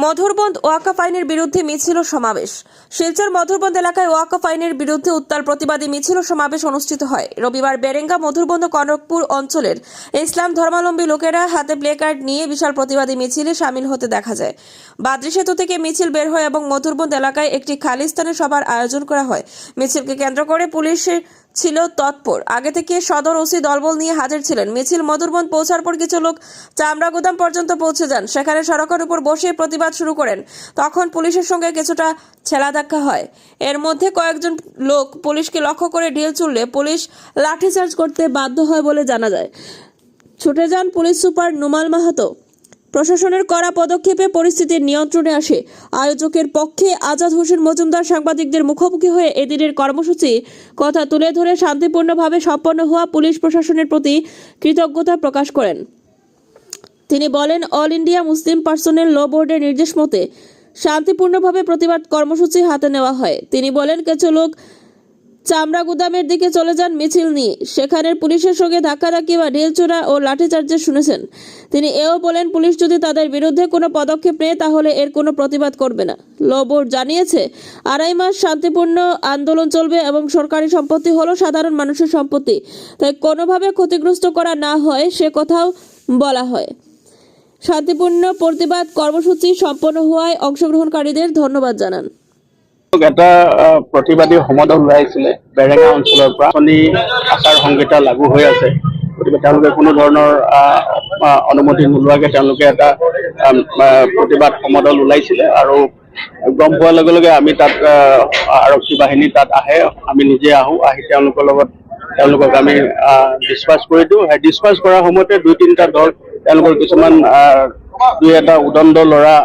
মধুরবন্দ ওয়াকফ আইনের বিরুদ্ধে মিছিল ও সমাবেশ। শিলচর মধুরবন্দ এলাকায় ওয়াকফ আইনের বিরুদ্ধে উত্তাল প্রতিবাদী মিছিল ও সমাবেশ অনুষ্ঠিত হয়। রবিবার বেরেঙ্গা মধুরবন্দ কনকপুর অঞ্চলের ইসলাম ধর্মাবলম্বী লোকেরা হাতে প্লেকার্ড নিয়ে বিশাল প্রতিবাদী মিছিলে সামিল হতে দেখা যায়। বাদ্রি সেতু থেকে মিছিল বের হয় এবং মধুরবন্দ এলাকায় একটি খালি স্থানে সভার আয়োজন করা হয়। মিছিলকে কেন্দ্র করে পুলিশের ছিল তৎপর। আগে থেকে সদর ওসি দলবল নিয়ে হাজির ছিলেন। মিছিল মধুরবন্দ পৌঁছার পর কিছু লোক চামড়া গুদাম পর্যন্ত পৌঁছে যান। সেখানে সড়কের উপর বসে প্রতিবাদ শুরু করেন। তখন পুলিশের সঙ্গে কিছুটা ছেলাধাক্কা হয়। এর মধ্যে কয়েকজন লোক পুলিশকে লক্ষ্য করে ঢিল ছুড়লে পুলিশ লাঠিচার্জ করতে বাধ্য হয় বলে জানা যায়। ছুটে যান পুলিশ সুপার নুমাল মাহাতো। প্রশাসনের কড়া পদক্ষেপে পরিস্থিতির নিয়ন্ত্রণে আসে। আয়োজকের পক্ষে আজাদ হোসেন মজুমদার সাংবাদিকদের মুখোমুখি হয়ে এদিনের কর্মসূচি কথা তুলে ধরে শান্তিপূর্ণভাবে সম্পন্ন হওয়া পুলিশ প্রশাসনের প্রতি কৃতজ্ঞতা প্রকাশ করেন। তিনি বলেন, অল ইন্ডিয়া মুসলিম পার্সোনেল ল বোর্ডের নির্দেশ মতে শান্তিপূর্ণভাবে প্রতিবাদ কর্মসূচি হাতে নেওয়া হয়। তিনি বলেন, কিছু লোক চামড়া গুদামের দিকে চলে যান মিছিল নিয়ে। সেখানের পুলিশের সঙ্গে ধাক্কাধাক্কি বা ঢিলছোড়া ও লাঠিচার্জের শুনেছেন। তিনি এও বলেন, পুলিশ যদি তাদের বিরুদ্ধে কোনো পদক্ষেপ নেয় তাহলে এর কোনো প্রতিবাদ করবে না। ল বোর্ড জানিয়েছে 2.5 মাস শান্তিপূর্ণ আন্দোলন চলবে এবং সরকারি সম্পত্তি হলো সাধারণ মানুষের সম্পত্তি, তাই কোনোভাবে ক্ষতিগ্রস্ত করা না হয় সে কথাও বলা হয়। শান্তিপূর্ণ প্রতিবাদ কর্মসূচি সম্পন্ন হওয়ায় অংশগ্রহণকারীদের ধন্যবাদ জানান। এটা প্ৰতিবাদী সমদল ওলাইছিলে বেৰেঙা অঞ্চলৰ পৰা আচাৰ সংহিতা লাগু হৈ আছে, গতিকে তেওঁলোকে কোনো ধৰণৰ অনুমতি নোলোৱাকৈ তেওঁলোকে এটা প্ৰতিবাদ সমদল ওলাইছিলে আৰু গম পোৱাৰ লগে লগে আমি তাত আৰক্ষী বাহিনী তাত আহে, আমি নিজে আহোঁ, আহি তেওঁলোকক আমি ডিছপাৰ্চ কৰি দিওঁ। ডিছপাৰ্চ কৰাৰ সময়তে 2-3টা দল তেওঁলোকৰ কিছুমান দুই এটা উদণ্ড ল'ৰা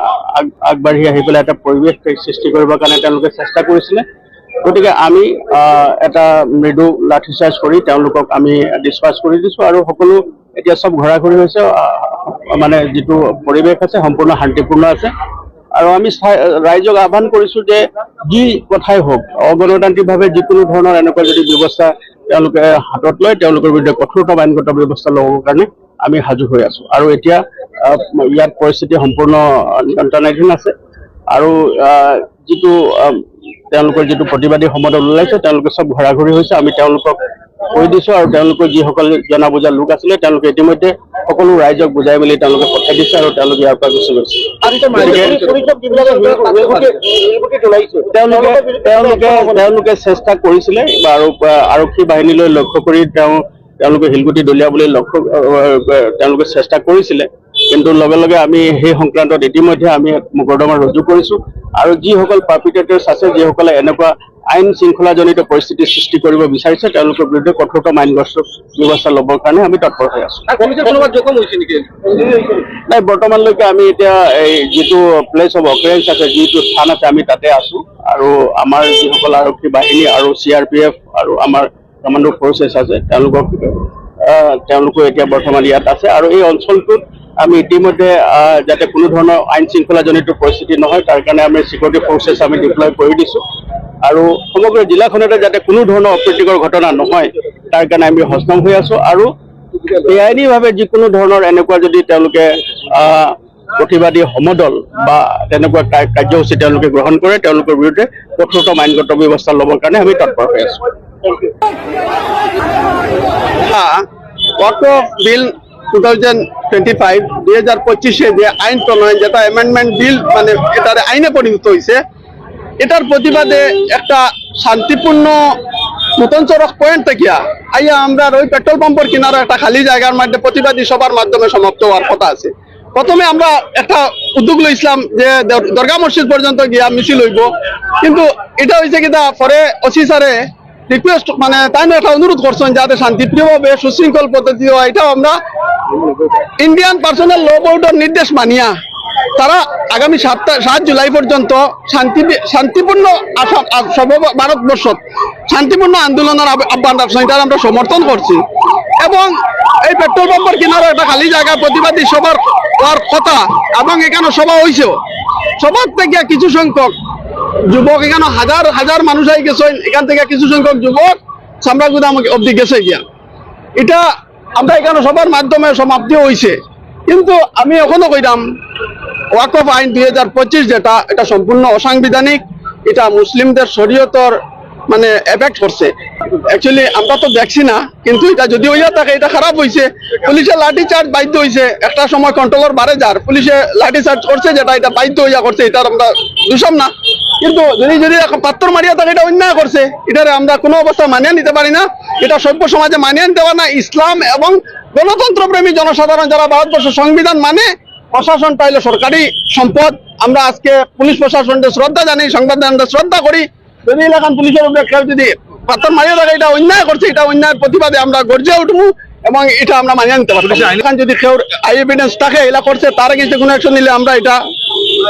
আগবাঢ়ি আহি পেলাই এটা পৰিৱেশ সৃষ্টি কৰিবৰ কাৰণে তেওঁলোকে চেষ্টা কৰিছিলে। গতিকে আমি এটা মৃদু লাঠিচাৰ্জ কৰি তেওঁলোকক আমি ডিছপাৰ্চ কৰি দিছোঁ আৰু সকলো এতিয়া চব ঘৰা-ঘৰি হৈছে, মানে যিটো পৰিৱেশ আছে সম্পূৰ্ণ শান্তিপূৰ্ণ আছে। আৰু আমি ৰাইজক আহ্বান কৰিছোঁ যে যি কথাই হওক অগণতান্ত্ৰিকভাৱে যিকোনো ধৰণৰ এনেকুৱা যদি ব্যৱস্থা তেওঁলোকে হাতত লয় তেওঁলোকৰ বিৰুদ্ধে কঠোৰতম আইনগত ব্যৱস্থা ল'বৰ কাৰণে আমি সাজু হৈ আছোঁ। আৰু এতিয়া ইয়াত পৰিস্থিতি সম্পূৰ্ণ নিয়ন্ত্ৰণাধীন আছে আৰু যিটো তেওঁলোকৰ যিটো প্ৰতিবাদী সমদল ওলাইছে তেওঁলোকে চব ঘৰা-ঘৰি হৈছে। আমি তেওঁলোকক কৈ দিছোঁ আৰু তেওঁলোকৰ যিসকল জনা বুজা লোক আছিলে তেওঁলোকে ইতিমধ্যে সকলো ৰাইজক বুজাই মেলি তেওঁলোকে পঠাই দিছে আৰু তেওঁলোকে ইয়াৰ পৰা গুচি গৈছে। তেওঁলোকে চেষ্টা কৰিছিলে আৰু আৰক্ষী বাহিনীলৈ লক্ষ্য কৰি তেওঁলোকে শিলগুটি দলিয়াবলৈ তেওঁলোকে চেষ্টা কৰিছিলে, কিন্তু লগে লগে আমি সেই সংক্ৰান্তত ইতিমধ্যে আমি মোকৰ্দমা ৰুজু কৰিছোঁ আৰু যিসকল পাৰ্পিটেটৰ্ছ আছে, যিসকলে এনেকুৱা আইন শৃংখলাজনিত পৰিস্থিতি সৃষ্টি কৰিব বিচাৰিছে তেওঁলোকৰ বিৰুদ্ধে কঠোৰতম আইনগত ব্যৱস্থা ল'বৰ কাৰণে আমি তৎপৰ হৈ আছোঁ। নাই, বৰ্তমানলৈকে আমি এতিয়া এই যিটো প্লেচ অফ অকাৰেঞ্চ আছে, যিটো স্থান আছে, আমি তাতে আছোঁ আৰু আমাৰ যিসকল আৰক্ষী বাহিনী আৰু CRPF আৰু আমাৰ কমাণ্ডো ফ'ৰ্চেছ আছে তেওঁলোকো এতিয়া বৰ্তমান ইয়াত আছে আৰু এই অঞ্চলটোত আমি ইতিমধ্যে যাতে কোনো ধৰণৰ আইন শৃংখলাজনিত পৰিস্থিতি নহয় তাৰ কাৰণে আমি চিকিউৰিটি ফ'ৰ্চেছ আমি ডিপ্লয় কৰি দিছোঁ আৰু সমগ্ৰ জিলাখনতে যাতে কোনো ধৰণৰ অপ্ৰীতিকৰ ঘটনা নহয় তাৰ কাৰণে আমি সচেতন হৈ আছোঁ। আৰু বেআইনীভাৱে যিকোনো ধৰণৰ এনেকুৱা যদি তেওঁলোকে প্ৰতিবাদী সমদল বা তেনেকুৱা কাৰ্যসূচী তেওঁলোকে গ্ৰহণ কৰে তেওঁলোকৰ বিৰুদ্ধে কঠোৰতম আইনগত ব্যৱস্থা ল'বৰ কাৰণে আমি তৎপৰ হৈ আছোঁ। ওয়াকফ বিল 2025 যে আইন প্রণয়ন, যেটা অ্যামেন্ডমেন্ট বিল মানে এটার আইনে পরিণত হয়েছে, এটার প্রতিবাদে একটা শান্তিপূর্ণ নতুন চরক পয়েন্ট থেকে আইয়া আমরা ওই পেট্রোল পাম্পের কিনারে একটা খালি জায়গার মধ্যে প্রতিবাদী সভার মাধ্যমে সমাপ্ত হওয়ার কথা আছে। প্রথমে আমরা একটা উদ্যোগ লইছিলাম যে দরগা মসজিদ পর্যন্ত গিয়া মিছিল হইব, কিন্তু এটা হয়েছে কিনা পরে ওসি স্যারে রিকোয়েস্ট মানে তাই একটা অনুরোধ করছেন যাতে শান্তিপ্রিয়ভাবে সুশৃঙ্খল পদ্ধতি হয়। এটাও আমরা ইন্ডিয়ান পার্সোনাল ল বোর্ডের নির্দেশ মানিয়া তারা আগামী 7 জুলাই পর্যন্ত শান্তিপূর্ণ ভারতবর্ষ শান্তিপূর্ণ আন্দোলনের আহ্বান রাখছেন, এটা আমরা সমর্থন করছি। এবং এই পেট্রোল পাম্পের কিনারে একটা খালি জায়গায় প্রতিবাদী সভার হওয়ার কথা এবং এখানে সভা হয়েছেও, সবার থেকে কিছু সংখ্যক যুবক, এখানে হাজার হাজার মানুষ আই গেছেন, এখান থেকে কিছু সংখ্যক যুবক চামড়া গুদাম অব্দি গেছে গিয়া, এটা আমরা এখানে সবার মাধ্যমে সমাপ্তি হয়েছে। কিন্তু আমি এখনো কইলাম ওয়াকফ আইন 2025 যেটা, এটা সম্পূর্ণ অসাংবিধানিক। এটা মুসলিমদের শরীয়তর মানে এফেক্ট করছে। অ্যাকচুয়ালি আমরা তো দেখছি না, কিন্তু এটা যদি হইয়া থাকে এটা খারাপ হয়েছে। পুলিশে লাঠি চার্জ বাধ্য হয়েছে, একটা সময় কন্ট্রোলের বারে যার পুলিশে লাঠি চার্জ করছে, যেটা এটা বাধ্য হইয়া করছে, এটা আমরা দূষণ না। কিন্তু যদি যদি পাত্তর মারিয়া থাকে এটা অন্যায় করছে, এটারে আমরা কোনো অবস্থা মানিয়ে নিতে পারি না। এটা সভ্য সমাজে মানিয়ে নিতে পারে না। ইসলাম এবং গণতন্ত্রপ্রেমী জনসাধারণ যারা ভারতবর্ষের সংবিধান মানে, প্রশাসনটা হলো সরকারি সম্পদ। আমরা আজকে পুলিশ প্রশাসনকে শ্রদ্ধা জানি, সংবিধানকে শ্রদ্ধা করি। যদি এলাকান পুলিশের উপরে কেউ যদি পাত্তর মারিয়া থাকে এটা অন্যায় করছে, এটা অন্যায়ের প্রতিবাদে আমরা গর্জে উঠবো এবং এটা আমরা মানিয়ে নিতে পারবো। এলাকান যদি কেউ আই এভিডেন্স থাকে এলা করছে, তার এগেইনস্টে কোনো অ্যাকশন নিলে আমরা এটা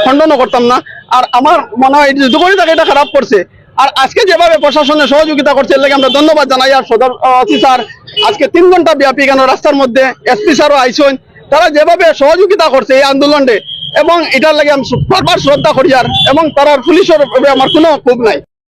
খণ্ডনও করতাম না। আর আমার মনে হয় যদি করে থাকে এটা খারাপ করছে। আর আজকে যেভাবে প্রশাসনের সহযোগিতা করছে এর লাগে আমরা ধন্যবাদ জানাই। আর সদর ওসি স্যার আজকে 3 ঘন্টা ব্যাপী কেন রাস্তার মধ্যে, এসপি স্যারও আইসেন, তারা যেভাবে সহযোগিতা করছে এই আন্দোলনে, এবং এটার লাগে আমি বারবার শ্রদ্ধা করি। আর এবং তারা পুলিশের আমার কোনো ক্ষোভ নাই।